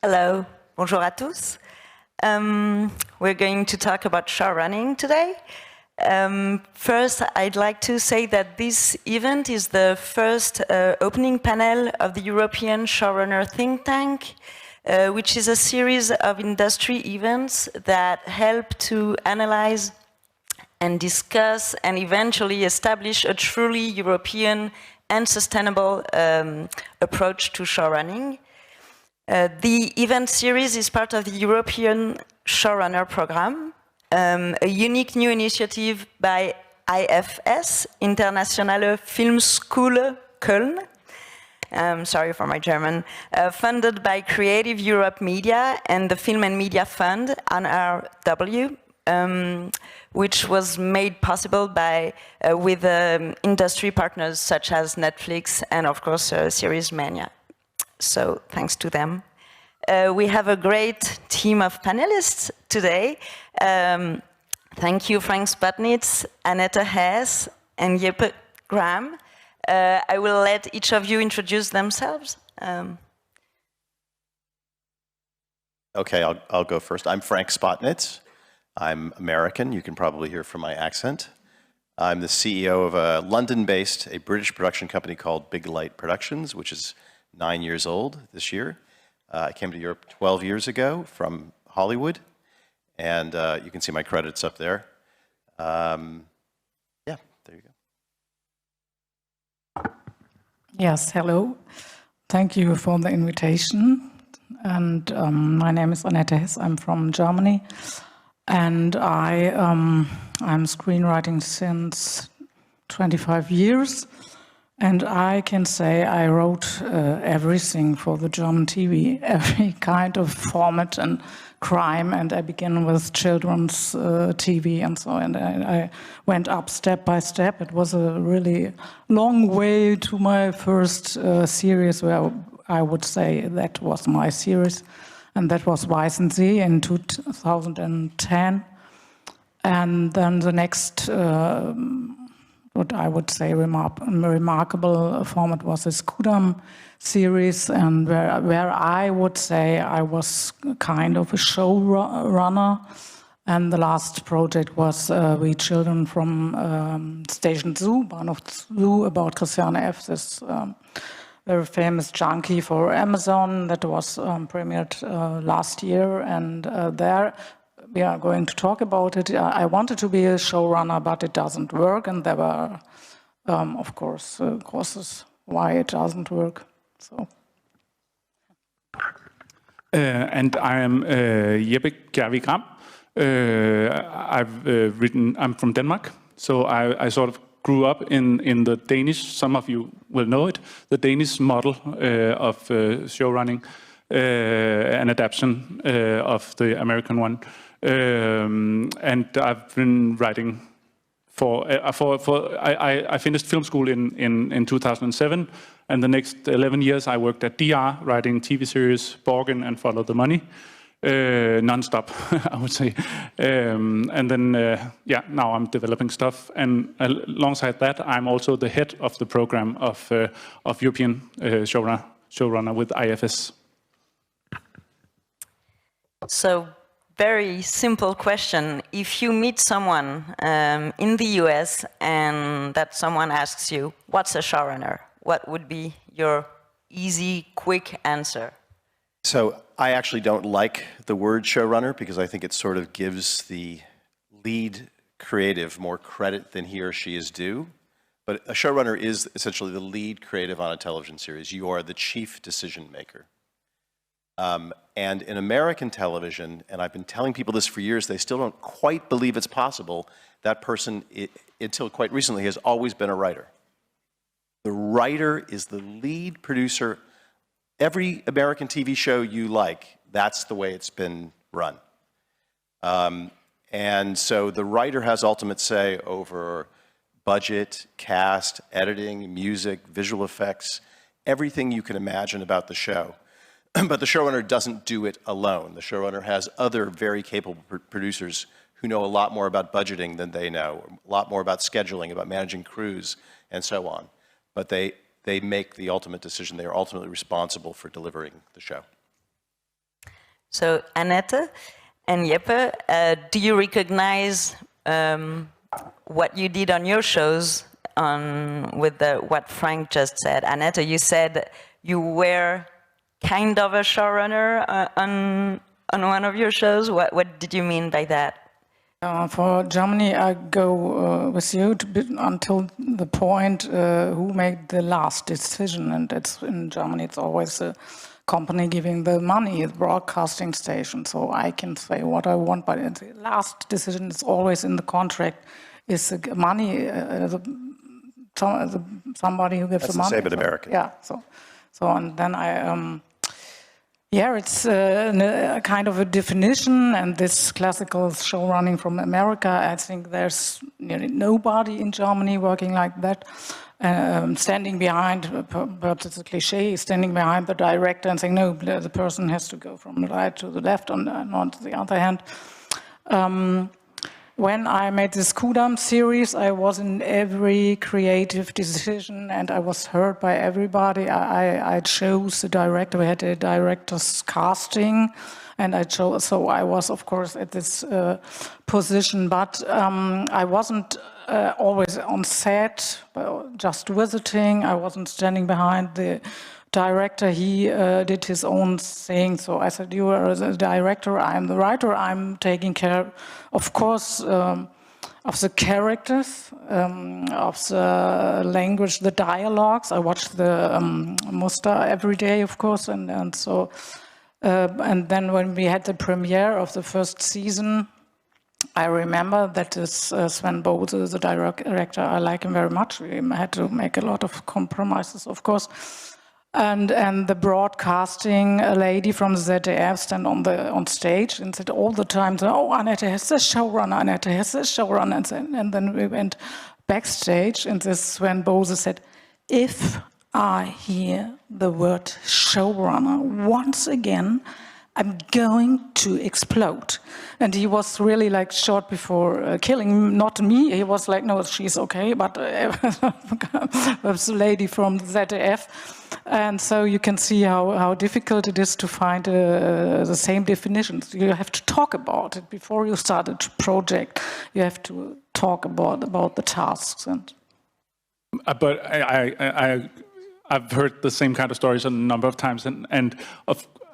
Hello, bonjour à tous. We're going to talk about showrunning today. First, I'd like to say that this event is the first opening panel of the European Showrunner Think Tank, which is a series of industry events that help to analyze and discuss and eventually establish a truly European and sustainable approach to showrunning. The event series is part of the European Showrunner Programme, a unique new initiative by IFS, Internationale Filmschule Köln, sorry for my German, funded by Creative Europe Media and the Film and Media Fund, NRW, which was made possible by with industry partners such as Netflix and of course Series Mania. So thanks to them. We have a great team of panelists today. Thank you, Frank Spotnitz, Annette Hess, and Jeppe Graham. I will let each of you introduce themselves. Okay, I'll go first. I'm Frank Spotnitz. I'm American. You can probably hear from my accent. I'm the CEO of a London-based, a British production company called Big Light Productions, which is 9 years old this year. I came to Europe 12 years ago from Hollywood, and you can see my credits up there. Yeah, there you go. Yes, hello. Thank you for the invitation. And my name is Annette Hess. I'm from Germany, and I'm screenwriting since 25 years. And I can say I wrote everything for the German TV, every kind of format and crime, and I began with children's TV and so on. And I went up step by step. It was a really long way to my first series, where I would say that was my series, and that was Weißensee in 2010. And then the next what I would say remarkable format was the Skudam series, and where I would say I was kind of a showrunner. And the last project was We Children from Station Zoo, Bahnhof Zoo, about Christiane F., this very famous junkie for Amazon that was premiered last year, and there we are going to talk about it. I wanted to be a showrunner, but it doesn't work, and there were, of course, causes why it doesn't work. So. And I am Jeppe Graham. I'm from Denmark, so I sort of grew up in the Danish, some of you will know it, the Danish model of showrunning, an adaptation of the American one. And I've been writing I finished Filmschule in 2007, and the next 11 years I worked at DR writing TV series Borgen and Follow the Money, non-stop, I would say. And then, yeah, now I'm developing stuff, and alongside that, I'm also the head of the program of European Showrunner with IFS. So, very simple question. If you meet someone in the US and that someone asks you, what's a showrunner? What would be your easy, quick answer? So I actually don't like the word showrunner because I think it sort of gives the lead creative more credit than he or she is due. But a showrunner is essentially the lead creative on a television series. You are the chief decision maker. And in American television, and I've been telling people this for years, they still don't quite believe it's possible, that person, until quite recently, has always been a writer. The writer is the lead producer. Every American TV show you like, that's the way it's been run. And so the writer has ultimate say over budget, cast, editing, music, visual effects, everything you can imagine about the show. But the showrunner doesn't do it alone. The showrunner has other very capable producers who know a lot more about budgeting than they know, a lot more about scheduling, about managing crews, and so on. But they make the ultimate decision. They are ultimately responsible for delivering the show. So Annette and Jeppe, do you recognize what you did on your shows with what Frank just said? Annette, you said you were kind of a showrunner on one of your shows. What did you mean by that? For Germany, I go with you until the point who made the last decision, and it's in Germany. It's always the company giving the money, the broadcasting station. So I can say what I want, but the last decision is always in the contract. Is the money somebody who gives That's the money? the same in America. Yeah. So and then I. Yeah, it's a kind of a definition, and this classical show running from America, I think there's nearly nobody in Germany working like that, standing behind, perhaps it's a cliche, standing behind the director and saying, no, the person has to go from the right to the left, and on the other hand. When I made this Kudam series, I was in every creative decision and I was heard by everybody. I chose the director. We had a director's casting and I chose, so I was, of course, at this position, but I wasn't always on set, just visiting. I wasn't standing behind the director. He did his own thing. So I said, you are the director, I'm the writer, I'm taking care, of course, of the characters, of the language, the dialogues. I watched the Muster every day, of course, and so, and then when we had the premiere of the first season, I remember that is Sven Bode, the director, I like him very much. We had to make a lot of compromises, of course. And the broadcasting lady from ZDF stand on stage and said all the time, "Oh, Annette has a showrunner. Annette has a showrunner." And then we went backstage, and this Sven Bose said, "If I hear the word showrunner once again, I'm going to explode." And he was really like short before killing, not me. He was like, no, she's okay, but the lady from ZDF. And so you can see how difficult it is to find the same definitions. You have to talk about it before you start a project. You have to talk about the tasks. And but I've heard the same kind of stories a number of times, and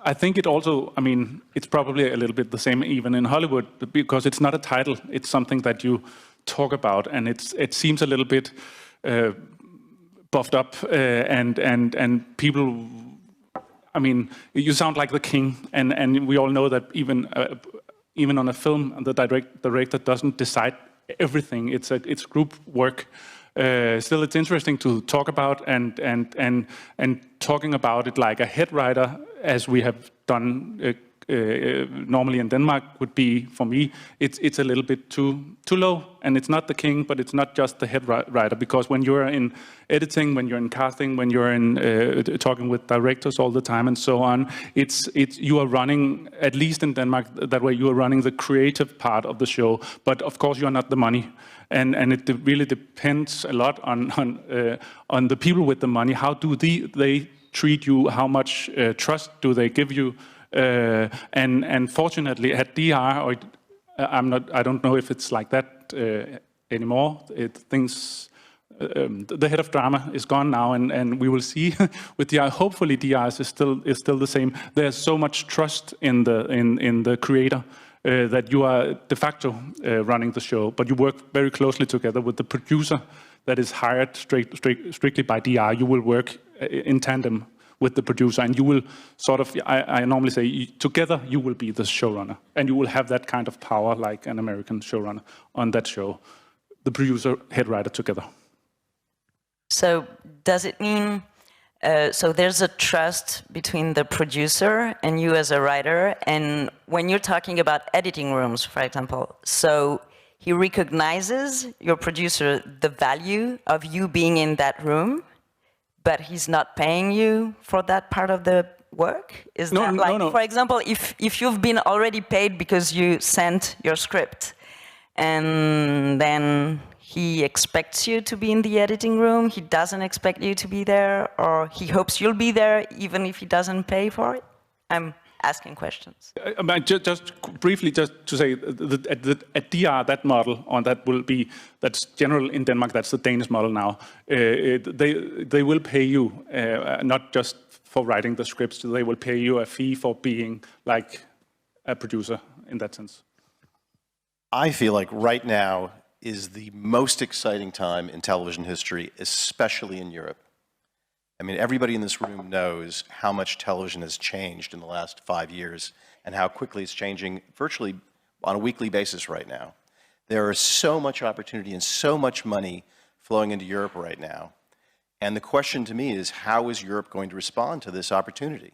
I think it also, I mean, it's probably a little bit the same even in Hollywood, because it's not a title, it's something that you talk about, and it seems a little bit buffed up, and people, I mean, you sound like the king, and we all know that even on a film, the director doesn't decide everything, it's group work. Still, it's interesting to talk about and talking about it like a head writer, as we have done normally in Denmark, would be, for me, it's a little bit too low. And it's not the king, but it's not just the head writer, because when you're in editing, when you're in casting, when you're in talking with directors all the time and so on, you are running, at least in Denmark, that way you are running the creative part of the show. But of course, you are not the money. And it really depends a lot on the people with the money. How do they treat you? How much trust do they give you? And fortunately, at DR, or I don't know if it's like that anymore. The head of drama is gone now, and we will see with DR. Hopefully, DR is still the same. There's so much trust in the creator. That you are de facto running the show, but you work very closely together with the producer that is hired strictly by DR. You will work in tandem with the producer, and you will sort of, I normally say, together you will be the showrunner, and you will have that kind of power like an American showrunner on that show, the producer, head writer together. So does it mean, so there's a trust between the producer and you as a writer, and when you're talking about editing rooms, for example, so he recognizes, your producer, the value of you being in that room, but he's not paying you for that part of the work? Is that like, for example, if you've been already paid because you sent your script, and then he expects you to be in the editing room, he doesn't expect you to be there, or he hopes you'll be there even if he doesn't pay for it? I'm asking questions. Just briefly, just to say, at DR, that model, that's general in Denmark, that's the Danish model now. They will pay you, not just for writing the scripts, they will pay you a fee for being like a producer in that sense. I feel like right now is the most exciting time in television history, especially in Europe. I mean, everybody in this room knows how much television has changed in the last 5 years and how quickly it's changing virtually on a weekly basis right now. There is so much opportunity and so much money flowing into Europe right now. And the question to me is, how is Europe going to respond to this opportunity?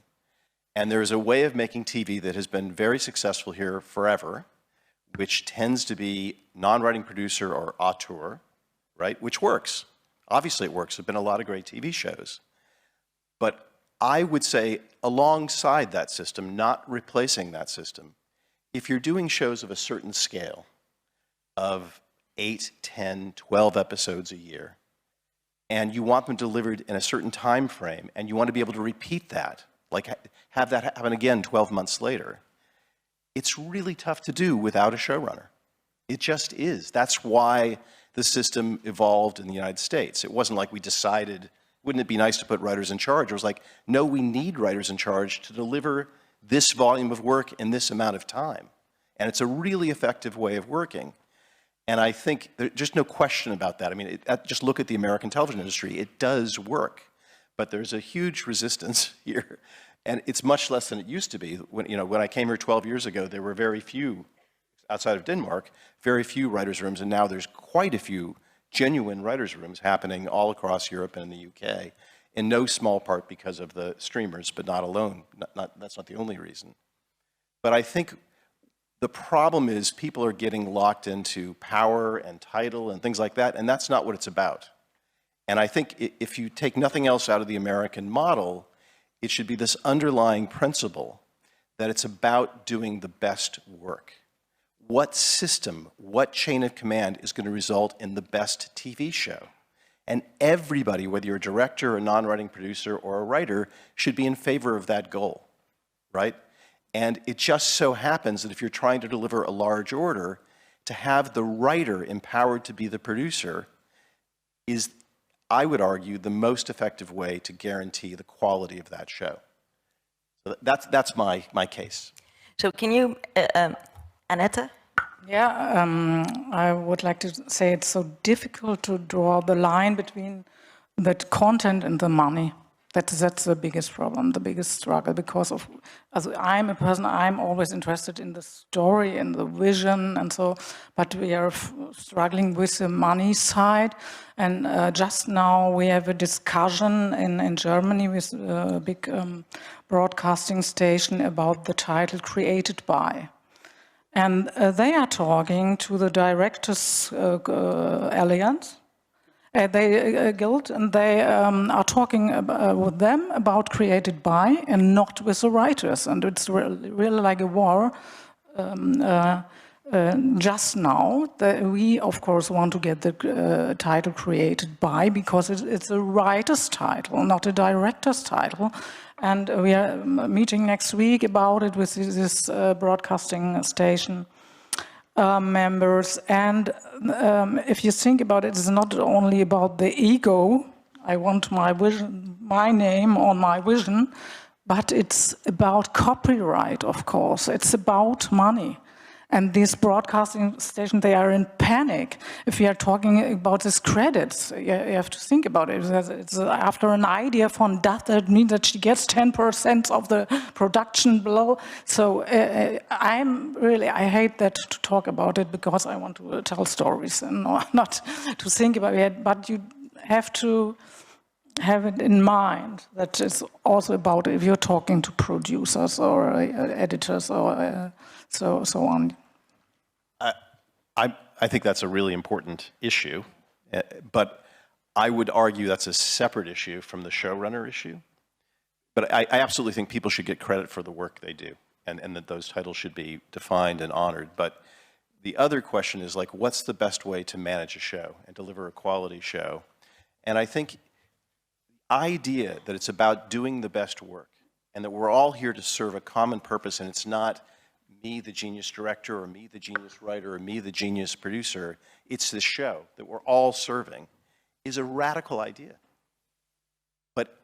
And there is a way of making TV that has been very successful here forever, which tends to be non-writing producer or auteur, right? Which works. Obviously it works. There have been a lot of great TV shows. But I would say alongside that system, not replacing that system, if you're doing shows of a certain scale, of 8, 10, 12 episodes a year, and you want them delivered in a certain time frame, and you want to be able to repeat that, like have that happen again 12 months later, it's really tough to do without a showrunner. It just is. That's why the system evolved in the United States. It wasn't like we decided, wouldn't it be nice to put writers in charge? It was like, no, we need writers in charge to deliver this volume of work in this amount of time. And it's a really effective way of working. And I think there's just no question about that. I mean, just look at the American television industry. It does work. But there's a huge resistance here. And it's much less than it used to be. When I came here 12 years ago, there were very few, outside of Denmark, very few writers' rooms, and now there's quite a few genuine writers' rooms happening all across Europe and the UK, in no small part because of the streamers, but not alone. That's not the only reason. But I think the problem is people are getting locked into power and title and things like that, and that's not what it's about. And I think if you take nothing else out of the American model, it should be this underlying principle that it's about doing the best work. What system, what chain of command is going to result in the best TV show? And everybody, whether you're a director, a non-writing producer, or a writer, should be in favor of that goal, right? And it just so happens that if you're trying to deliver a large order, to have the writer empowered to be the producer is, I would argue, the most effective way to guarantee the quality of that show. So that's my case. So can you, Annette? Yeah, I would like to say it's so difficult to draw the line between the content and the money. That's the biggest problem, the biggest struggle, because as I'm a person, I'm always interested in the story and the vision and so, but we are struggling with the money side. And just now we have a discussion in Germany with a big broadcasting station about the title Created By. And they are talking to the Directors Alliance, Guild, and they are talking with them about Created By and not with the writers. And it's really like a war just now. We, of course, want to get the title Created By because it's a writer's title, not a director's title. And we are meeting next week about it with this broadcasting station members. And if you think about it, it's not only about the ego, I want my vision, my name on my vision, but it's about copyright, of course. It's about money. And these broadcasting stations, they are in panic. If we are talking about these credits, you have to think about it. It's after an idea from that means that she gets 10% of the production below. So I hate that to talk about it because I want to tell stories and not to think about it. But you have to have it in mind that it's also about if you're talking to producers or editors or so on. I think that's a really important issue, but I would argue that's a separate issue from the showrunner issue. But I absolutely think people should get credit for the work they do, and that those titles should be defined and honored. But the other question is, like, what's the best way to manage a show and deliver a quality show? And I think the idea that it's about doing the best work and that we're all here to serve a common purpose, and it's not me, the genius director, or me, the genius writer, or me, the genius producer. It's this show that we're all serving, is a radical idea. But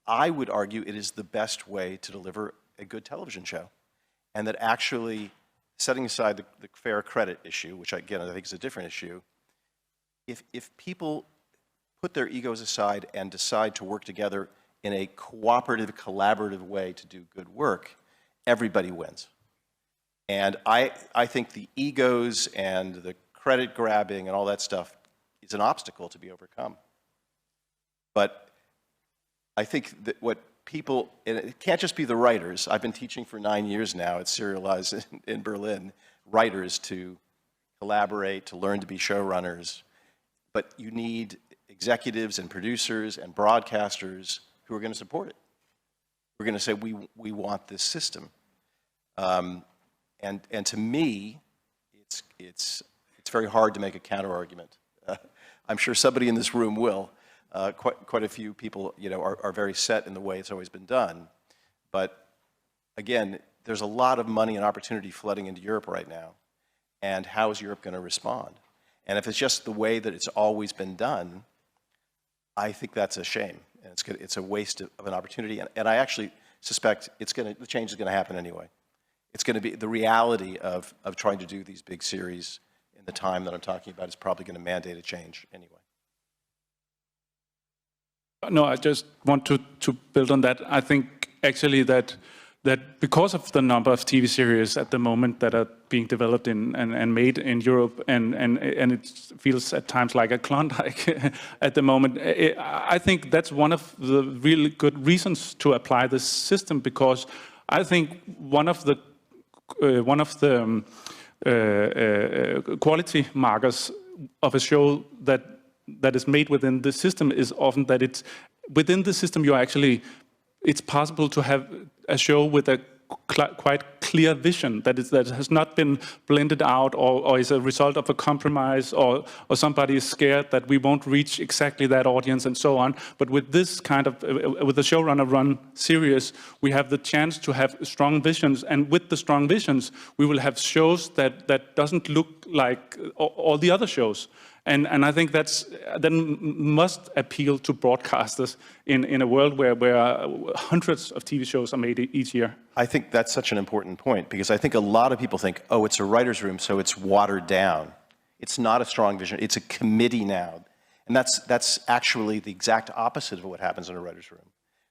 I would argue it is the best way to deliver a good television show, and that actually, setting aside the fair credit issue, which again I think is a different issue, if people put their egos aside and decide to work together in a cooperative, collaborative way to do good work, everybody wins. And I think the egos and the credit grabbing and all that stuff is an obstacle to be overcome. But I think that what people, and it can't just be the writers. I've been teaching for 9 years now at Serialized in Berlin, writers to collaborate, to learn to be showrunners. But you need executives and producers and broadcasters who are going to support it. We're going to say, we want this system. And to me, it's very hard to make a counter argument. I'm sure somebody in this room will. Quite a few people, are very set in the way it's always been done. But again, there's a lot of money and opportunity flooding into Europe right now. And how is Europe going to respond? And if it's just the way that it's always been done, I think that's a shame. And it's a waste of an opportunity. And I actually suspect the change is going to happen anyway. It's going to be the reality of trying to do these big series in the time that I'm talking about is probably going to mandate a change anyway. No, I just want to build on that. I think actually that because of the number of TV series at the moment that are being developed and made in Europe, and it feels at times like a Klondike at the moment, I think that's one of the really good reasons to apply this system, because I think one of the quality markers of a show that is made within the system is often that it's within the system it's possible to have a show with a quite clear vision that has not been blended out or is a result of a compromise or somebody is scared that we won't reach exactly that audience and so on. But with this kind of, with the showrunner run series, we have the chance to have strong visions, and with the strong visions, we will have shows that doesn't look like all the other shows. And I think that must appeal to broadcasters in a world where hundreds of TV shows are made each year. I think that's such an important point, because I think a lot of people think, oh, it's a writer's room, so it's watered down. It's not a strong vision. It's a committee now. And that's actually the exact opposite of what happens in a writer's room.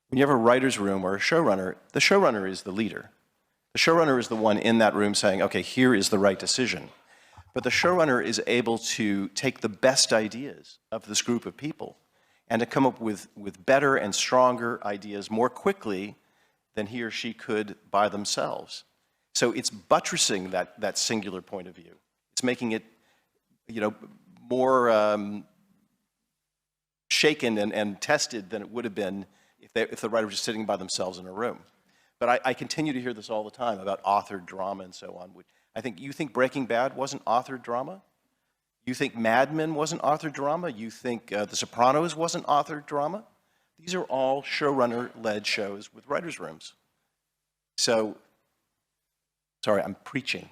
When you have a writer's room or a showrunner, the showrunner is the leader. The showrunner is the one in that room saying, okay, here is the right decision. But the showrunner is able to take the best ideas of this group of people and to come up with better and stronger ideas more quickly than he or she could by themselves. So it's buttressing that singular point of view. It's making it, more shaken and tested than it would have been if the writer was just sitting by themselves in a room. But I continue to hear this all the time about authored drama and so on. You think Breaking Bad wasn't authored drama? You think Mad Men wasn't authored drama? You think The Sopranos wasn't authored drama? These are all showrunner-led shows with writers' rooms. So, sorry, I'm preaching.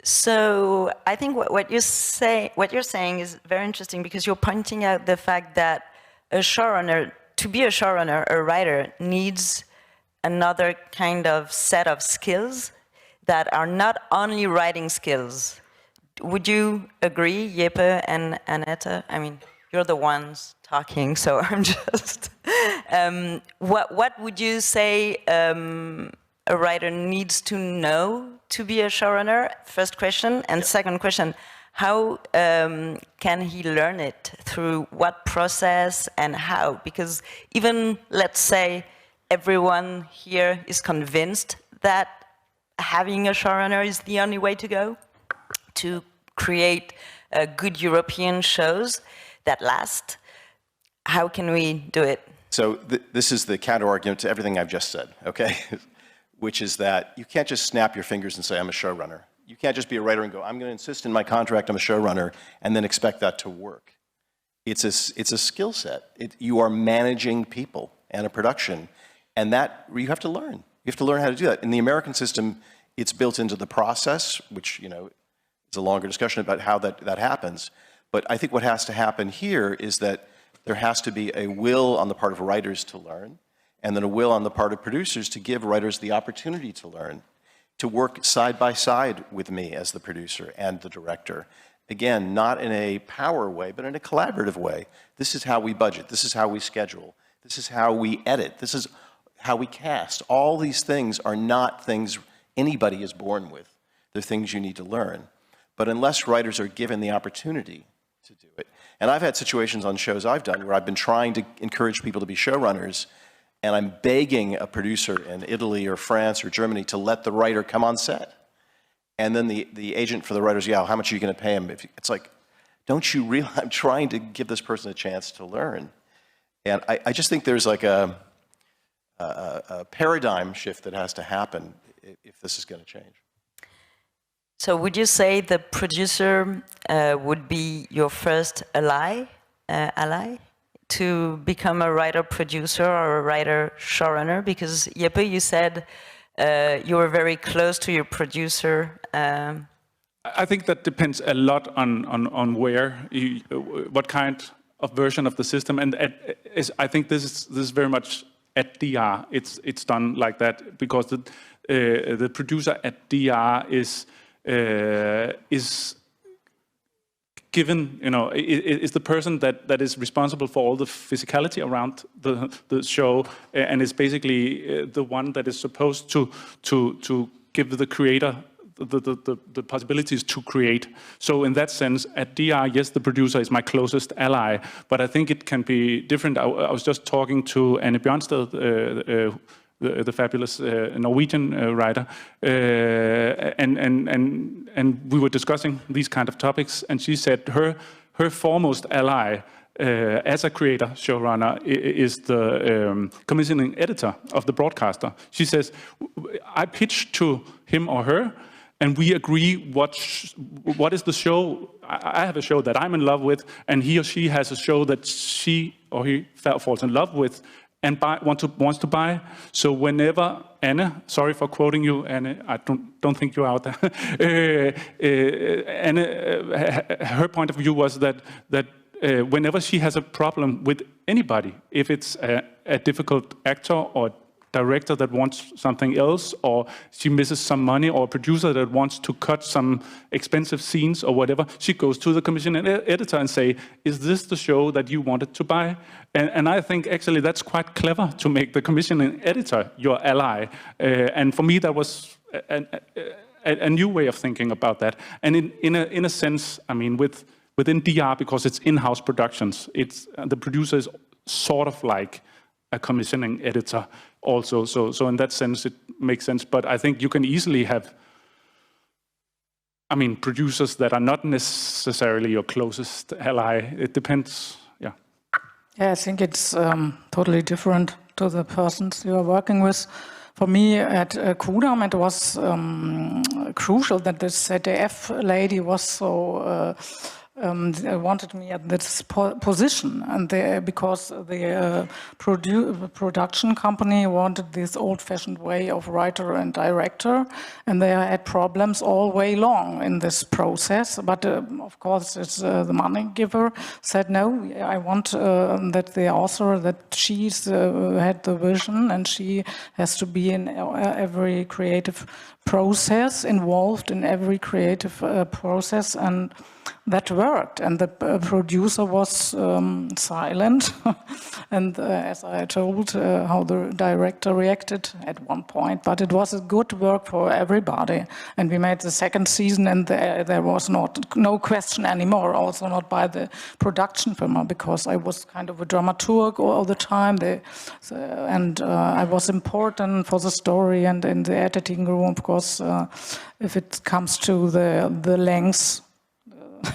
So I think what you're saying is very interesting, because you're pointing out the fact that to be a showrunner, a writer needs another kind of set of skills that are not only writing skills. Would you agree, Jeppe and Annette? I mean, you're the ones talking, so I'm just... what would you say a writer needs to know to be a showrunner? First question. And second question, how can he learn it? Through what process and how? Because even, let's say, everyone here is convinced that having a showrunner is the only way to go to create good European shows that last. How can we do it? So this is the counter-argument to everything I've just said, okay? Which is that you can't just snap your fingers and say, I'm a showrunner. You can't just be a writer and go, I'm going to insist in my contract I'm a showrunner, and then expect that to work. it's a skill set. You are managing people and a production, and that you have to learn. You have to learn how to do that. In the American system, it's built into the process, which, you know, is a longer discussion about how that happens. But I think what has to happen here is that there has to be a will on the part of writers to learn, and then a will on the part of producers to give writers the opportunity to learn, to work side by side with me as the producer and the director. Again, not in a power way, but in a collaborative way. This is how we budget. This is how we schedule. This is how we edit. This is how we cast. All these things are not things anybody is born with. They're things you need to learn. But unless writers are given the opportunity to do it, and I've had situations on shows I've done where I've been trying to encourage people to be showrunners, and I'm begging a producer in Italy or France or Germany to let the writer come on set. And then the agent for the writers, yeah, how much are you going to pay him? It's like, don't you realize I'm trying to give this person a chance to learn? And I just think there's like a paradigm shift that has to happen if this is going to change. So would you say the producer would be your first ally to become a writer-producer or a writer-showrunner? Because Jeppe, you said you were very close to your producer. I think that depends a lot on where, what kind of version of the system. And I think this is very much at DR. It's done like that because the producer at DR is given, you know, is the person that is responsible for all the physicality around the show, and is basically the one that is supposed to give the creator the possibilities to create. So in that sense, at DR, yes, the producer is my closest ally, but I think it can be different. I was just talking to Anne Bjørnsted, the fabulous Norwegian writer, and we were discussing these kind of topics, and she said her foremost ally as a creator showrunner is the commissioning editor of the broadcaster. She says, I pitch to him or her, and we agree what is the show. I have a show that I'm in love with, and he or she has a show that she or he falls in love with and wants to buy. So whenever Anne, sorry for quoting you, Anne, I don't think you're out there. Anne, her point of view was that whenever she has a problem with anybody, if it's a difficult actor or director that wants something else, or she misses some money, or a producer that wants to cut some expensive scenes or whatever, she goes to the commissioning editor and say, is this the show that you wanted to buy? And I think actually that's quite clever to make the commissioning editor your ally. And for me, that was a new way of thinking about that. And in a sense, I mean, within DR, because it's in-house productions, the producer is sort of like a commissioning editor also. So in that sense, it makes sense. But I think you can easily have, I mean, producers that are not necessarily your closest ally. It depends, yeah. Yeah, I think it's totally different to the persons you are working with. For me at Kudam, it was crucial that this ZDF lady was so wanted me at this position, and because the production company wanted this old-fashioned way of writer and director, and they had problems all way long in this process. But of course, it's the money giver said no. I want that the author, that she's had the vision, and she has to be in every creative process, involved in every creative process, and that worked. And the producer was silent, and as I told how the director reacted at one point, but it was a good work for everybody. And we made the second season, and there was no question anymore, also not by the production firm, because I was kind of a dramaturg all the time, and I was important for the story, and in the editing room, of course, if it comes to the lengths,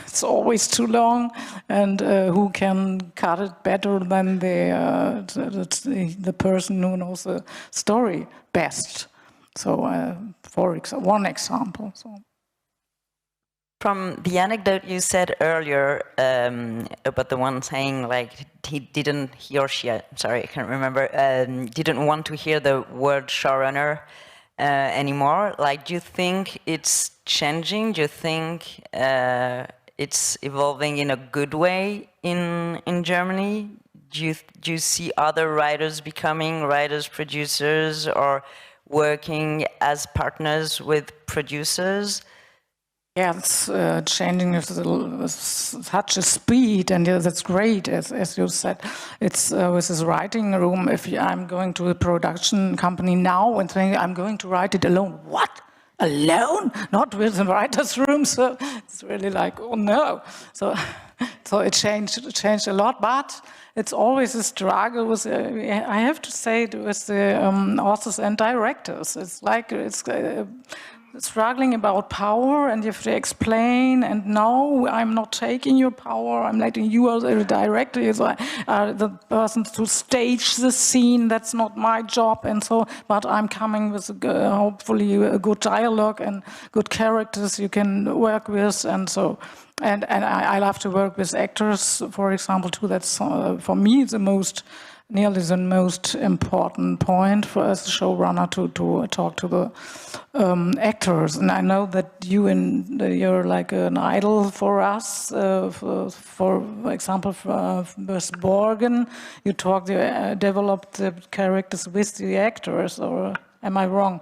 it's always too long, and who can cut it better than the person who knows the story best? So, for one example. So. from the anecdote you said earlier about the one saying like he or she, sorry, I can't remember, didn't want to hear the word showrunner anymore. Like, do you think it's changing? Do you think it's evolving in a good way in Germany? Do you see other writers becoming writers, producers, or working as partners with producers? Yeah, it's changing with such a speed, and yeah, that's great, as you said. It's with this writing room, if I'm going to a production company now and saying I'm going to write it alone, what? Alone? Not with the writer's room? So it's really like, oh no. So it changed a lot, but it's always a struggle with, I have to say, with the authors and directors. It's like, it's struggling about power, and you have to explain, and no, I'm not taking your power, I'm letting you as a director, as the person to stage the scene, that's not my job, and so, but I'm coming with hopefully a good dialogue and good characters you can work with, and so, and I love to work with actors, for example, too. That's for me nearly the most important point for us showrunner to talk to the actors. And I know that you're like an idol for us. For example, with Borgen, you developed the characters with the actors, or am I wrong?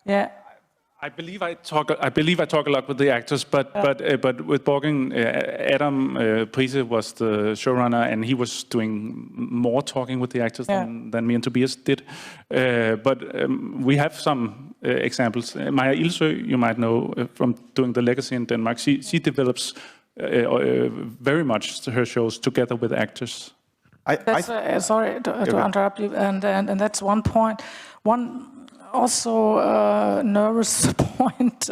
Yeah. I believe I talk a lot with the actors, but with Borgen, Adam Prise was the showrunner, and he was doing more talking with the actors than me and Tobias did. But we have some examples. Maja Ilsø, you might know from doing The Legacy in Denmark. She develops very much her shows together with actors. Sorry to interrupt you, and that's one point. Also nervous point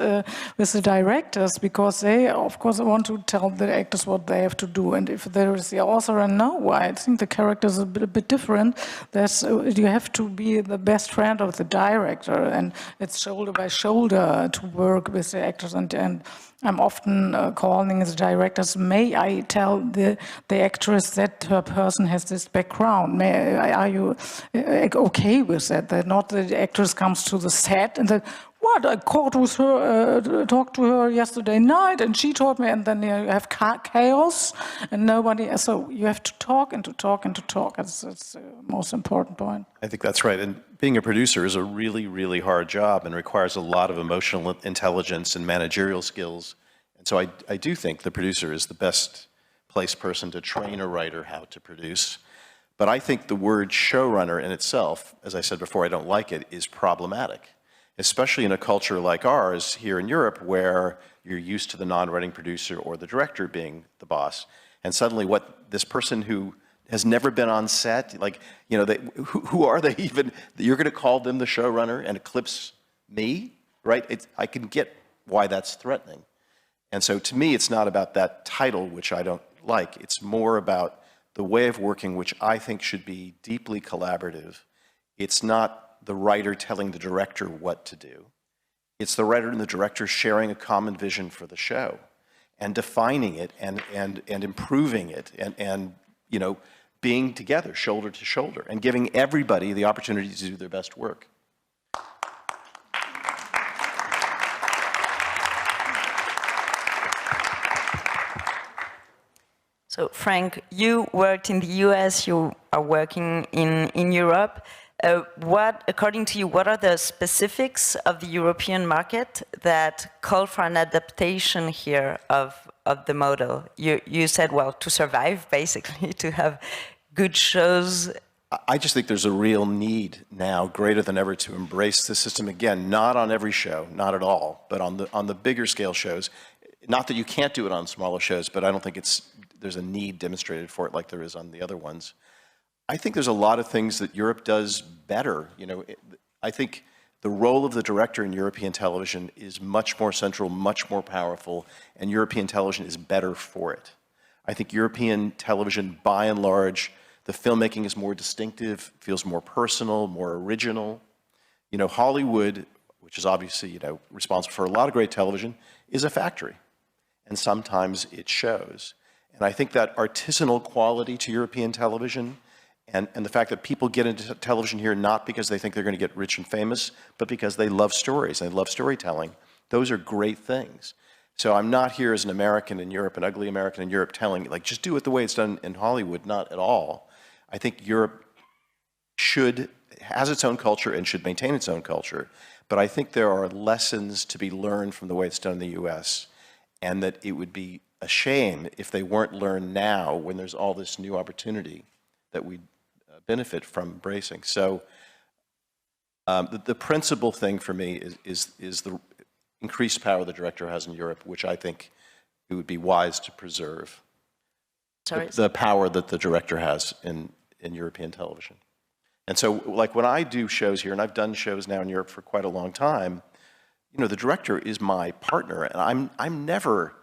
with the directors, because they of course want to tell the actors what they have to do, and if there is the author and I think the characters are a bit different. You have to be the best friend of the director, and it's shoulder by shoulder to work with the actors, and I'm often calling the directors, may I tell the actress that her person has this background? Are you okay with that? That not the actress comes to the set and that, what, I talked to her yesterday night and she told me, and then you have chaos and nobody, so you have to talk and to talk and to talk. That's the most important point. I think that's right. And being a producer is a really, really hard job and requires a lot of emotional intelligence and managerial skills. And so I do think the producer is the best placed person to train a writer how to produce. But I think the word showrunner in itself, as I said before, I don't like it, is problematic, especially in a culture like ours here in Europe, where you're used to the non-writing producer or the director being the boss. And suddenly what this person who has never been on set, like, you know, who are they even? You're going to call them the showrunner and eclipse me, right? I can get why that's threatening. And so to me, it's not about that title, which I don't like. It's more about the way of working, which I think should be deeply collaborative. It's not the writer telling the director what to do. It's the writer and the director sharing a common vision for the show and defining it and improving it and you know, being together, shoulder to shoulder, and giving everybody the opportunity to do their best work. So, Frank, you worked in the US, you are working in Europe. According to you, what are the specifics of the European market that call for an adaptation here of the model? You said, well, to survive, basically, to have good shows. I just think there's a real need now, greater than ever, to embrace the system again. Not on every show, not at all, but on the bigger scale shows. Not that you can't do it on smaller shows, but I don't think there's a need demonstrated for it like there is on the other ones. I think there's a lot of things that Europe does better. You know, I think the role of the director in European television is much more central, much more powerful, and European television is better for it. I think European television, by and large, the filmmaking is more distinctive, feels more personal, more original. You know, Hollywood, which is obviously, you know, responsible for a lot of great television, is a factory. and sometimes it shows. And I think that artisanal quality to European television and the fact that people get into television here not because they think they're going to get rich and famous, but because they love stories, they love storytelling, those are great things. So I'm not here as an American in Europe, an ugly American in Europe, telling, like, just do it the way it's done in Hollywood, not at all. I think Europe has its own culture and should maintain its own culture, but I think there are lessons to be learned from the way it's done in the US, and that it would be a shame if they weren't learned now when there's all this new opportunity that we benefit from embracing. So the principal thing for me is the increased power the director has in Europe, which I think it would be wise to preserve. Sorry. The power that the director has in European television. And so, like, when I do shows here, and I've done shows now in Europe for quite a long time, you know, the director is my partner, and I'm never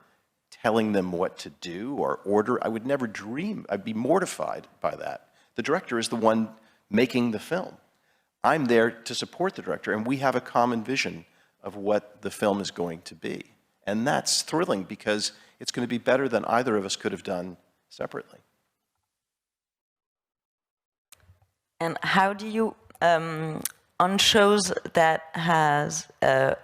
telling them what to do or order. I would never dream. I'd be mortified by that. The director is the one making the film. I'm there to support the director, and we have a common vision of what the film is going to be. And that's thrilling because it's going to be better than either of us could have done separately. And how do you, on shows that has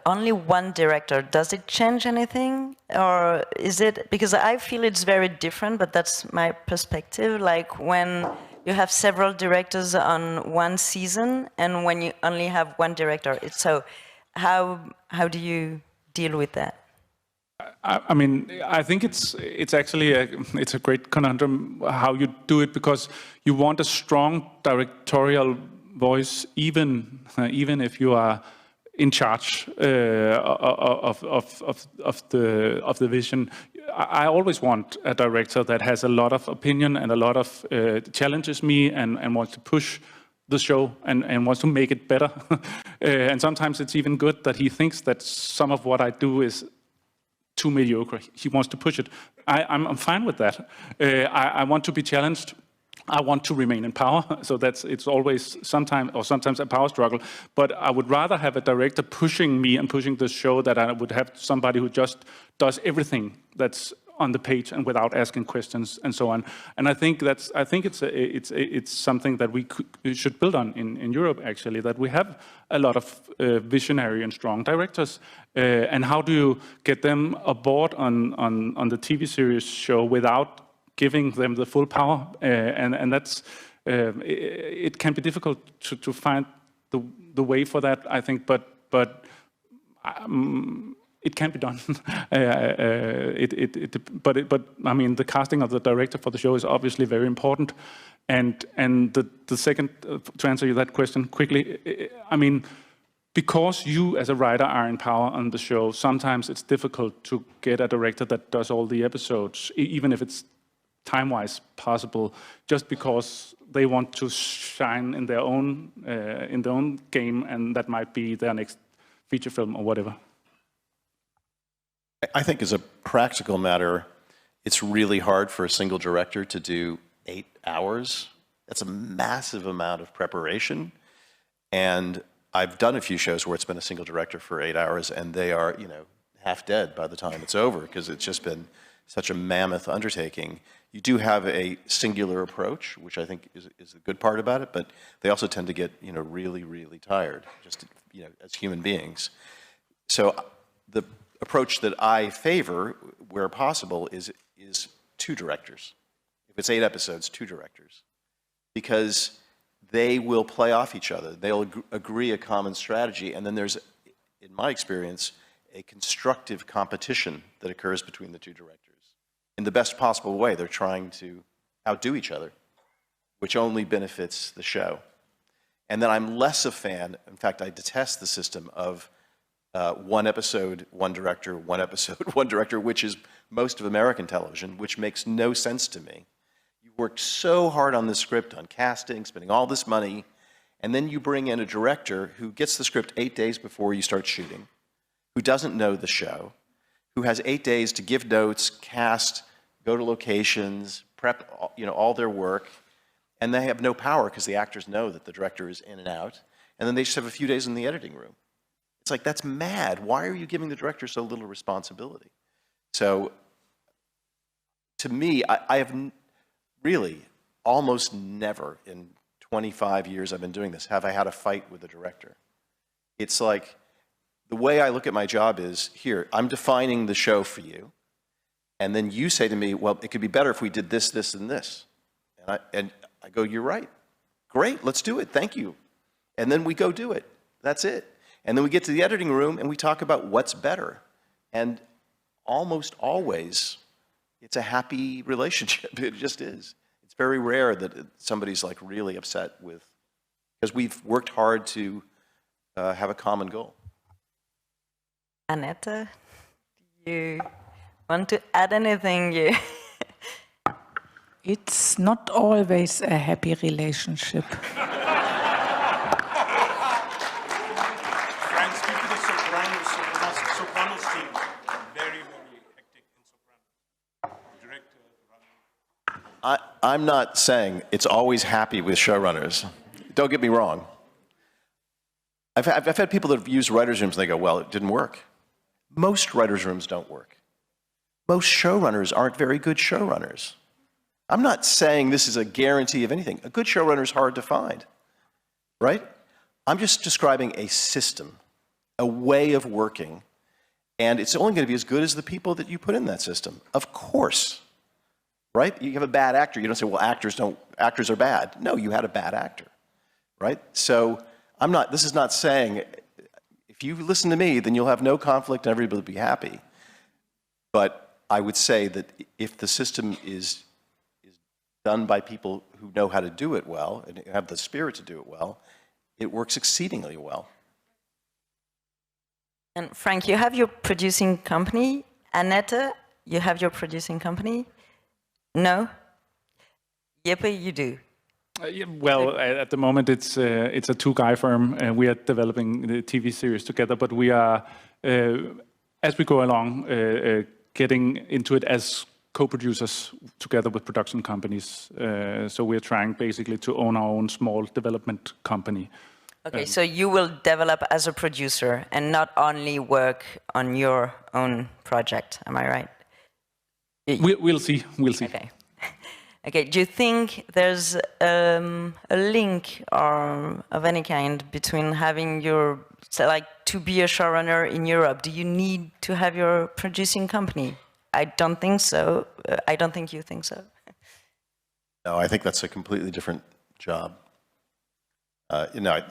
only one director, does it change anything? Or is it, because I feel it's very different, but that's my perspective, like when you have several directors on one season and when you only have one director. So how do you deal with that? I mean, I think it's actually it's a great conundrum how you do it, because you want a strong directorial voice, even if you are in charge of the vision. I always want a director that has a lot of opinion and a lot of challenges me and wants to push the show and wants to make it better. And sometimes it's even good that he thinks that some of what I do is too mediocre. He wants to push it. I'm fine with that. I want to be challenged. I want to remain in power. So it's always sometimes a power struggle. But I would rather have a director pushing me and pushing the show that I would have somebody who just does everything that's on the page and without asking questions and so on. And I think it's something that we should build on in Europe, actually, that we have a lot of visionary and strong directors. And how do you get them aboard on the TV series show without giving them the full power? And that's it can be difficult to find the way for that, I think, but it can be done. But I mean, the casting of the director for the show is obviously very important. And the second, to answer that question quickly, I mean, because you as a writer are in power on the show, sometimes it's difficult to get a director that does all the episodes, even if it's time-wise possible, just because they want to shine in their own game, and that might be their next feature film or whatever. I think as a practical matter, it's really hard for a single director to do 8 hours. That's a massive amount of preparation. And I've done a few shows where it's been a single director for 8 hours, and they are, you know, half dead by the time it's over, because it's just been such a mammoth undertaking. You do have a singular approach, which I think is the good part about it, but they also tend to get, you know, really, really tired, just, you know, as human beings. So the approach that I favor, where possible, is 2 directors. If it's 8 episodes, 2 directors. Because they will play off each other. They'll agree a common strategy, and then there's, in my experience, a constructive competition that occurs between the 2 directors. In the best possible way, they're trying to outdo each other, which only benefits the show. And then I'm less a fan, in fact, I detest the system of 1 episode, 1 director, 1 episode, 1 director, which is most of American television, which makes no sense to me. You worked so hard on the script, on casting, spending all this money, and then you bring in a director who gets the script 8 days before you start shooting, who doesn't know the show, who has 8 days to give notes, cast, go to locations, prep, you know, all their work, and they have no power because the actors know that the director is in and out, and then they just have a few days in the editing room. It's like, that's mad. Why are you giving the director so little responsibility? So to me, I have really almost never in 25 years I've been doing this have I had a fight with the director. It's like, the way I look at my job is, here, I'm defining the show for you, and then you say to me, well, it could be better if we did this, this, and this. And I go, you're right. Great, let's do it, thank you. And then we go do it, that's it. And then we get to the editing room and we talk about what's better. And almost always, it's a happy relationship, it just is. It's very rare that somebody's like really upset with, because we've worked hard to have a common goal. Annette, do you want to add anything? It's not always a happy relationship. Frank, speak to the sopranos team. Very, very hectic in sopranos. Director, I'm not saying it's always happy with showrunners. Don't get me wrong. I've had people that have used writers' rooms and they go, well, it didn't work. Most writers' rooms don't work. Most showrunners aren't very good showrunners. I'm not saying this is a guarantee of anything. A good showrunner is hard to find, right? I'm just describing a system, a way of working, and it's only going to be as good as the people that you put in that system. Of course, right? You have a bad actor. You don't say, well, actors are bad. No, you had a bad actor, right? So this is not saying, if you listen to me, then you'll have no conflict and everybody will be happy. But I would say that if the system is done by people who know how to do it well and have the spirit to do it well, it works exceedingly well. And Frank, you have your producing company. Annette, you have your producing company? No? Jeppe, you do? Yeah, well, at the moment it's a two-guy firm, and we are developing the TV series together. But we are, as we go along, getting into it as co-producers together with production companies. So we're trying basically to own our own small development company. Okay, so you will develop as a producer and not only work on your own project. Am I right? We'll see. We'll see. Okay. Okay, do you think there's a link or of any kind between having your, like, to be a showrunner in Europe? Do you need to have your producing company? I don't think so. I don't think you think so. No, I think that's a completely different job. You know,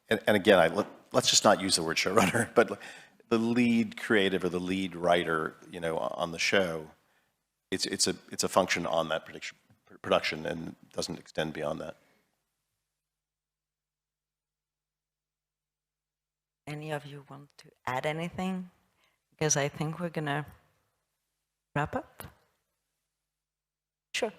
and again, let's just not use the word showrunner, but the lead creative or the lead writer, you know, on the show, it's a function on that production and doesn't extend beyond that. Any of you want to add anything? Because I think we're gonna wrap up. Sure.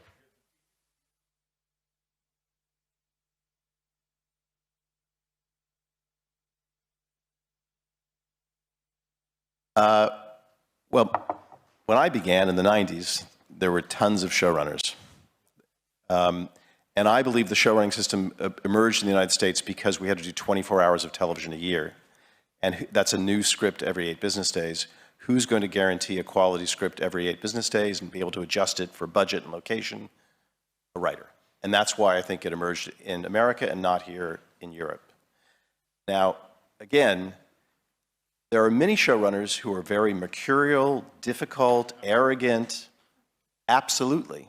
Well, when I began in the 90s, there were tons of showrunners. And I believe the showrunning system emerged in the United States because we had to do 24 hours of television a year. And that's a new script every 8 business days. Who's going to guarantee a quality script every 8 business days and be able to adjust it for budget and location? A writer. And that's why I think it emerged in America and not here in Europe. Now, again, there are many showrunners who are very mercurial, difficult, arrogant, absolutely.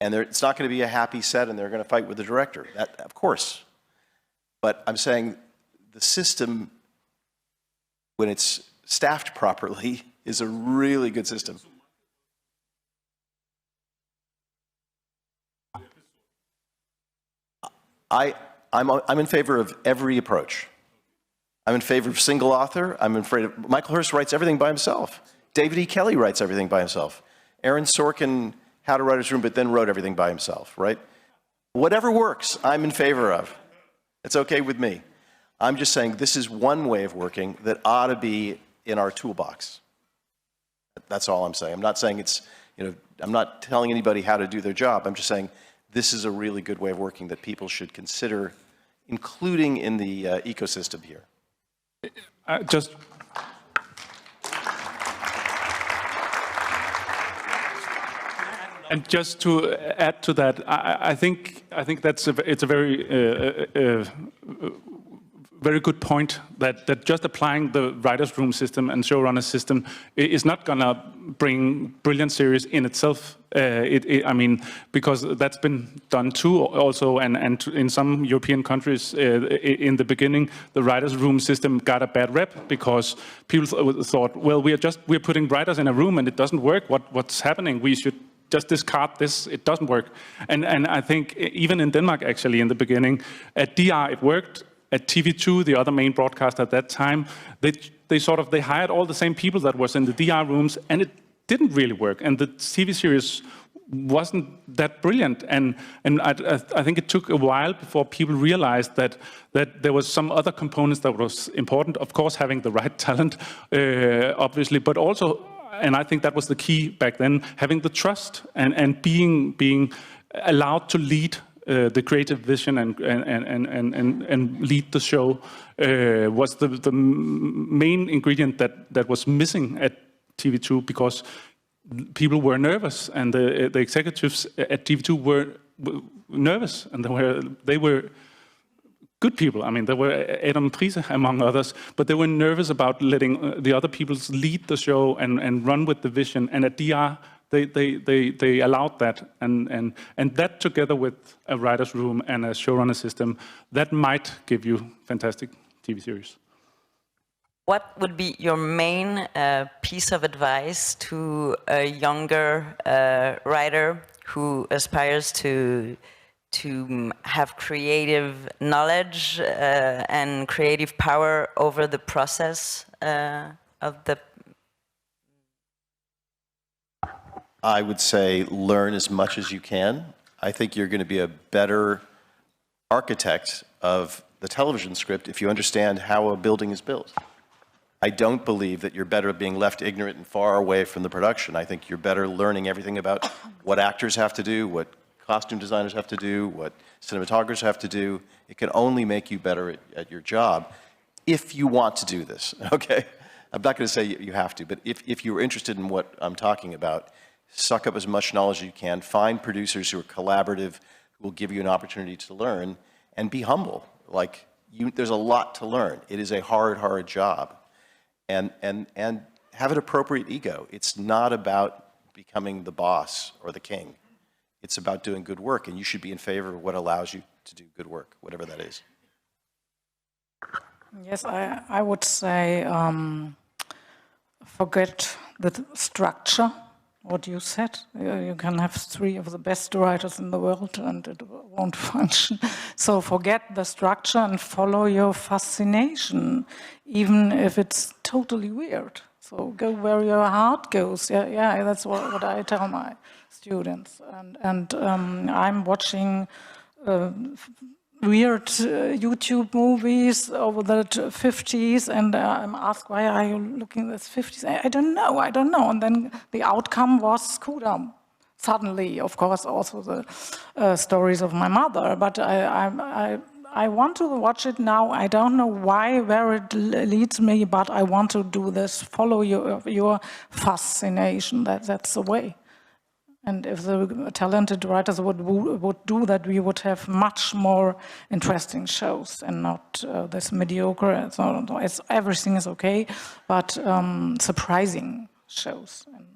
And it's not going to be a happy set and they're going to fight with the director, that, of course. But I'm saying the system, when it's staffed properly, is a really good system. I'm in favor of every approach. I'm in favor of single author. I'm afraid of Michael Hirst writes everything by himself. David E. Kelley writes everything by himself. Aaron Sorkin had a writer's room, but then wrote everything by himself, right? Whatever works, I'm in favor of. It's okay with me. I'm just saying this is one way of working that ought to be in our toolbox. That's all I'm saying. I'm not saying it's, you know, I'm not telling anybody how to do their job. I'm just saying this is a really good way of working that people should consider including in the ecosystem here. Just And just to add to that, I think it's a very good point that just applying the writers' room system and showrunner system is not gonna bring brilliant series in itself. I mean, because that's been done too also, and in some European countries in the beginning, the writers' room system got a bad rep because people thought, well, we're putting writers in a room and it doesn't work. What's happening? We should just discard this. It doesn't work. And I think even in Denmark, actually, in the beginning, at DR it worked. At TV2, the other main broadcaster at that time, they hired all the same people that was in the DR rooms, and it didn't really work. And the TV series wasn't that brilliant. And I think it took a while before people realized that there was some other components that was important. Of course, having the right talent, obviously, but also, and I think that was the key back then, having the trust and being allowed to lead the creative vision and lead the show was the main ingredient that was missing at TV2, because people were nervous, and the executives at TV2 were nervous, and they were good people. I mean, there were Adam Prise, among others, but they were nervous about letting the other people lead the show and run with the vision. And at DR, they allowed that, and that together with a writer's room and a showrunner system, that might give you fantastic TV series. What would be your main piece of advice to a younger writer who aspires to have creative knowledge and creative power over the process of the... I would say learn as much as you can. I think you're going to be a better architect of the television script if you understand how a building is built. I don't believe that you're better at being left ignorant and far away from the production. I think you're better learning everything about what actors have to do, what costume designers have to do, what cinematographers have to do. It can only make you better at your job if you want to do this, okay? I'm not going to say you have to, but if you're interested in what I'm talking about, suck up as much knowledge as you can, find producers who are collaborative, who will give you an opportunity to learn, and be humble. Like, there's a lot to learn. It is a hard, hard job. And have an appropriate ego. It's not about becoming the boss or the king. It's about doing good work, and you should be in favor of what allows you to do good work, whatever that is. Yes, I would say forget the structure. What you said, you can have 3 of the best writers in the world and it won't function. So forget the structure and follow your fascination, even if it's totally weird. So go where your heart goes. Yeah, that's what I tell my students. And I'm watching weird YouTube movies over the 50s, and I'm asked, why are you looking at the 50s? I don't know. And then the outcome was Kudam. Suddenly, of course, also the stories of my mother, but I want to watch it now. I don't know where it leads me, but I want to do this. Follow your fascination. That's the way. And if the talented writers would do that, we would have much more interesting shows and not this mediocre. So everything is okay, but surprising shows. And